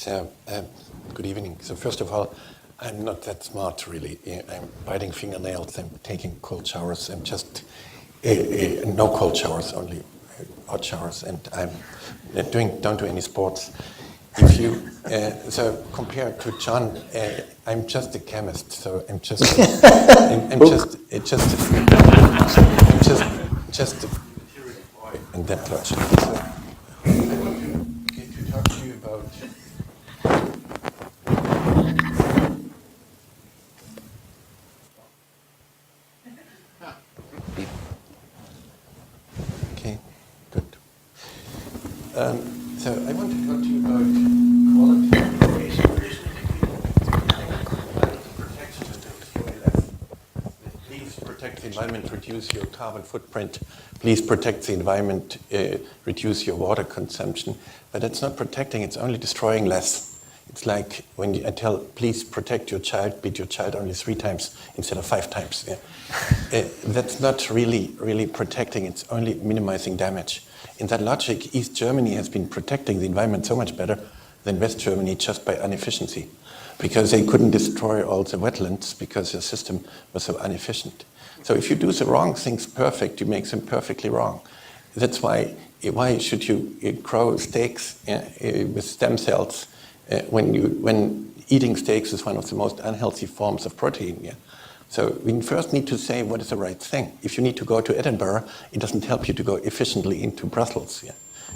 So, good evening. So first of all, I'm not that smart, really. I'm biting fingernails, I'm taking cold showers, I'm just, no cold showers, only hot showers, and I'm don't do any sports. If you, so compared to John, I'm just a chemist, so I'm just, I'm just a material boy in that logic. So I want to talk to you about. Okay, good. So I want to talk to you about quality protection. Please protect the environment, reduce your carbon footprint. Please protect the environment, reduce your water consumption. But it's not protecting, it's only destroying less. It's like when I tell, please protect your child, beat your child only 3 times instead of 5 times. Yeah. That's not really protecting, it's only minimizing damage. In that logic, East Germany has been protecting the environment so much better than West Germany just by inefficiency, because they couldn't destroy all the wetlands because the system was so inefficient. So if you do the wrong things perfect, you make them perfectly wrong. That's why should you grow steaks with stem cells when eating steaks is one of the most unhealthy forms of protein. Yeah? So we first need to say what is the right thing. If you need to go to Edinburgh, it doesn't help you to go efficiently into Brussels. Yeah?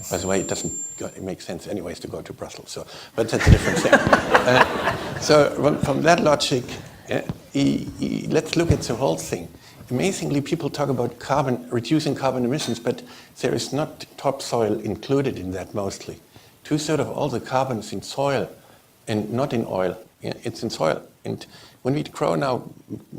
By the way, it makes sense anyways to go to Brussels. So, but that's a different thing. So from that logic, let's look at the whole thing. Amazingly, people talk about reducing carbon emissions, but there is not topsoil included in that mostly. 2/3 of all the carbon is in soil and not in oil. Yeah, it's in soil. And when we grow now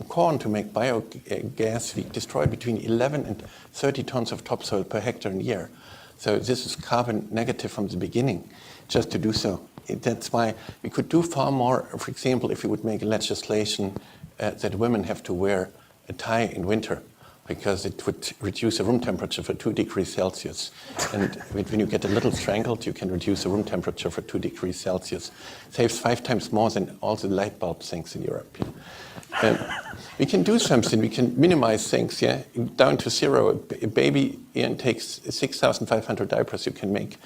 corn to make biogas, we destroy between 11 and 30 tons of topsoil per hectare a year. So this is carbon negative from the beginning, just to do so. That's why we could do far more, for example, if we would make a legislation that women have to wear a tie in winter, because it would reduce the room temperature for 2 degrees Celsius. And when you get a little strangled, you can reduce the room temperature for 2 degrees Celsius. Saves 5 times more than all the light bulb things in Europe. We can do something, we can minimize things, yeah, down to zero. A baby takes 6,500 diapers, you can make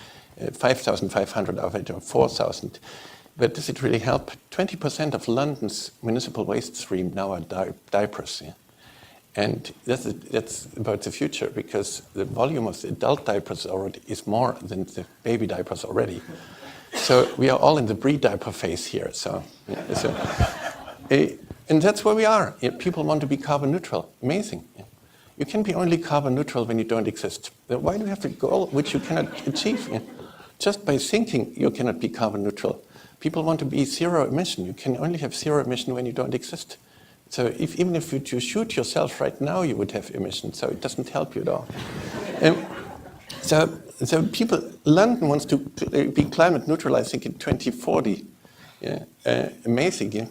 5,500 of it, or 4,000. But does it really help? 20% of London's municipal waste stream now are diapers, yeah? And that's about the future, because the volume of the adult diapers already is more than the baby diapers already. So we are all in the pre-diaper phase here. So, yeah, and that's where we are. People want to be carbon neutral. Amazing. You can be only carbon neutral when you don't exist. Why do you have a goal which you cannot achieve? Just by thinking, you cannot be carbon neutral. People want to be zero emission. You can only have zero emission when you don't exist. So even if you shoot yourself right now, you would have emissions. So it doesn't help you at all. So London wants to be climate neutral, I think, in 2040. Yeah, amazing. Yeah.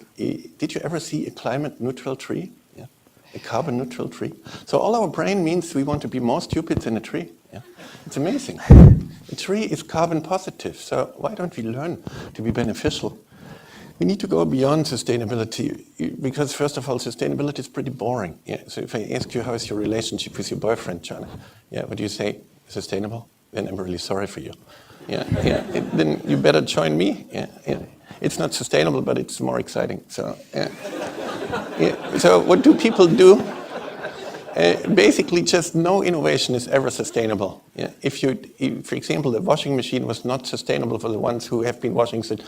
Did you ever see a climate neutral tree? Yeah. A carbon neutral tree? So all our brain means we want to be more stupid than a tree. Yeah. It's amazing. A tree is carbon positive. So why don't we learn to be beneficial? We need to go beyond sustainability, because first of all, sustainability is pretty boring. Yeah. So if I ask you, how is your relationship with your boyfriend, John? Yeah, what do you say? Sustainable? Then I'm really sorry for you. Yeah, yeah. Then you better join me. Yeah, yeah. It's not sustainable, but it's more exciting. So, yeah. Yeah. So what do people do? Basically, just no innovation is ever sustainable. Yeah? If, for example, the washing machine was not sustainable for the ones who have been washing the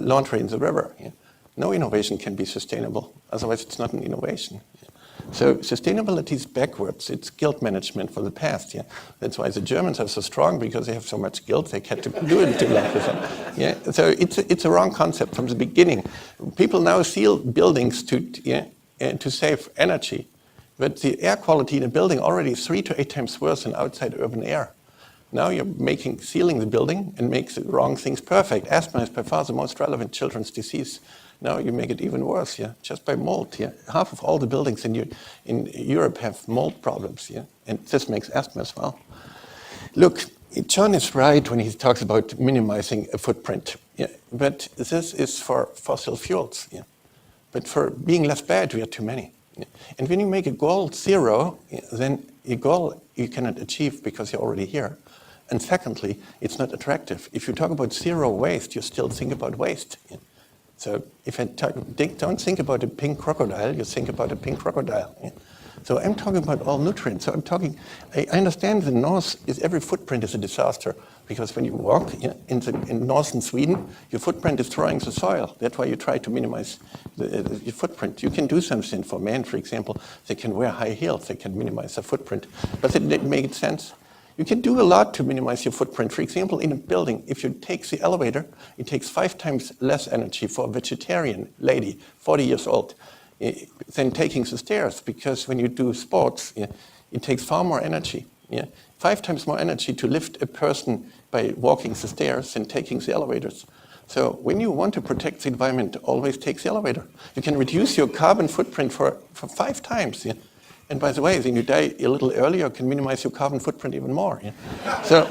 laundry in the river. Yeah? No innovation can be sustainable. Otherwise, it's not an innovation. Yeah? So sustainability is backwards. It's guilt management for the past. Yeah? That's why the Germans are so strong, because they have so much guilt, they had to do it too long. Yeah? So it's a wrong concept from the beginning. People now seal buildings to save energy. But the air quality in a building already is 3 to 8 times worse than outside urban air. Now you're sealing the building and makes the wrong things perfect. Asthma is by far the most relevant children's disease. Now you make it even worse, yeah, just by mold. Yeah, half of all the buildings in Europe have mold problems, yeah, and this makes asthma as well. Look, John is right when he talks about minimizing a footprint. Yeah, but this is for fossil fuels. Yeah. But for being less bad, we are too many. Yeah. And when you make a goal 0, yeah, then a goal you cannot achieve because you're already here. And secondly, it's not attractive. If you talk about 0 waste, you still think about waste. Yeah. So if I don't think about a pink crocodile, you think about a pink crocodile. Yeah. So I'm talking about all nutrients. So I understand the north is every footprint is a disaster because when you walk in northern Sweden, your footprint is destroying the soil. That's why you try to minimize your footprint. You can do something for men, for example. They can wear high heels. They can minimize their footprint. Does it make sense? You can do a lot to minimize your footprint. For example, in a building, if you take the elevator, it takes 5 times less energy for a vegetarian lady, 40 years old, than taking the stairs, because when you do sports, it takes far more energy. 5 times more energy to lift a person by walking the stairs than taking the elevators. So when you want to protect the environment, always take the elevator. You can reduce your carbon footprint for 5 times. And by the way, when you die a little earlier, you can minimize your carbon footprint even more. So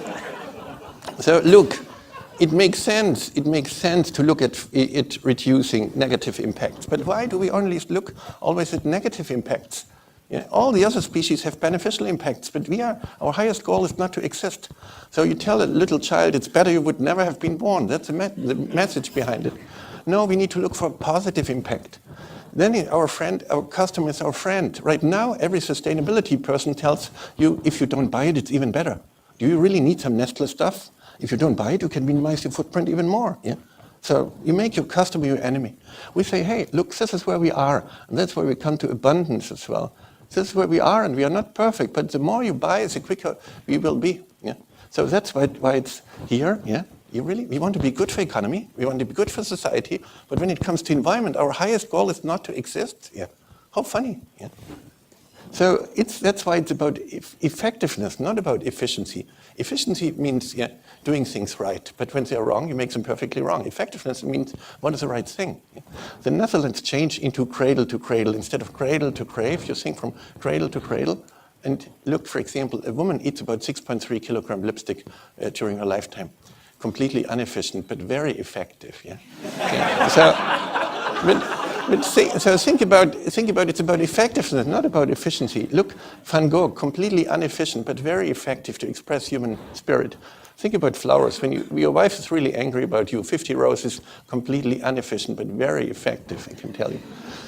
look, it makes sense. It makes sense to look at it reducing negative impacts. But why do we only look always at negative impacts? All the other species have beneficial impacts, but our highest goal is not to exist. So you tell a little child, it's better you would never have been born. That's the message behind it. No, we need to look for a positive impact. Then our customer is our friend. Right now, every sustainability person tells you, if you don't buy it, it's even better. Do you really need some Nestle stuff? If you don't buy it, you can minimize your footprint even more. Yeah? So you make your customer your enemy. We say, hey, look, this is where we are. And that's where we come to abundance as well. This is where we are, and we are not perfect. But the more you buy, the quicker we will be. Yeah? So that's why it's here. Yeah? We want to be good for economy, we want to be good for society, but when it comes to environment, our highest goal is not to exist. Yeah. How funny. Yeah. So that's why it's about effectiveness, not about efficiency. Efficiency means doing things right, but when they are wrong, you make them perfectly wrong. Effectiveness means what is the right thing. Yeah. The Netherlands changed into cradle to cradle. Instead of cradle to grave, you think from cradle to cradle. And look, for example, a woman eats about 6.3 kilogram lipstick during her lifetime. Completely inefficient, but very effective. Yeah. So think about it's about effectiveness, not about efficiency. Look, Van Gogh, completely inefficient, but very effective to express human spirit. Think about flowers. When your wife is really angry about you, 50 roses, completely inefficient, but very effective, I can tell you.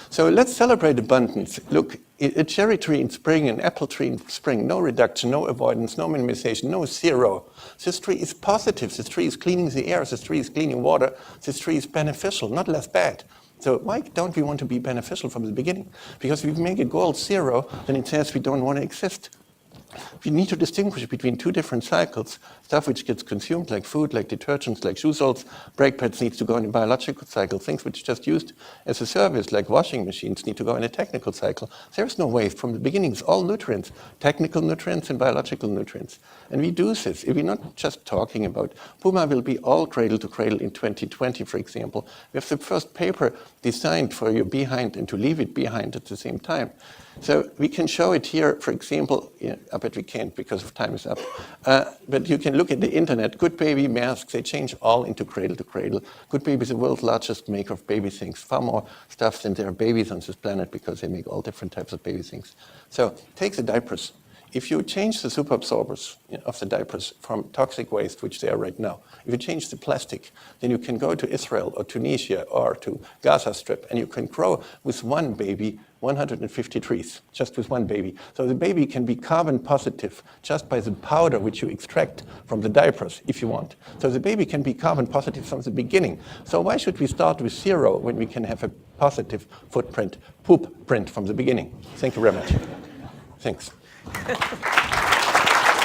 So let's celebrate abundance. Look, a cherry tree in spring, an apple tree in spring, no reduction, no avoidance, no minimization, no 0. This tree is positive. This tree is cleaning the air. This tree is cleaning water. This tree is beneficial, not less bad. So why don't we want to be beneficial from the beginning? Because if we make a goal 0, then it says we don't want to exist. We need to distinguish between 2 different cycles. Stuff which gets consumed, like food, like detergents, like shoe soles. Brake pads needs to go in a biological cycle. Things which are just used as a service, like washing machines, need to go in a technical cycle. There's no waste. From the beginning, it's all nutrients, technical nutrients and biological nutrients. And we do this. If we're not just talking about Puma will be all cradle to cradle in 2020, for example. We have the first paper designed for your behind and to leave it behind at the same time. So we can show it here, for example, but we can't because of time is up. But you can look at the internet. Good Baby masks, they change all into cradle to cradle. Good Baby is the world's largest maker of baby things. Far more stuff than there are babies on this planet because they make all different types of baby things. So take the diapers. If you change the superabsorbers of the diapers from toxic waste, which they are right now, if you change the plastic, then you can go to Israel or Tunisia or to Gaza Strip, and you can grow with one baby 150 trees, just with one baby. So the baby can be carbon positive just by the powder which you extract from the diapers, if you want. So the baby can be carbon positive from the beginning. So why should we start with 0 when we can have a positive footprint, poop print from the beginning? Thank you very much. Thanks.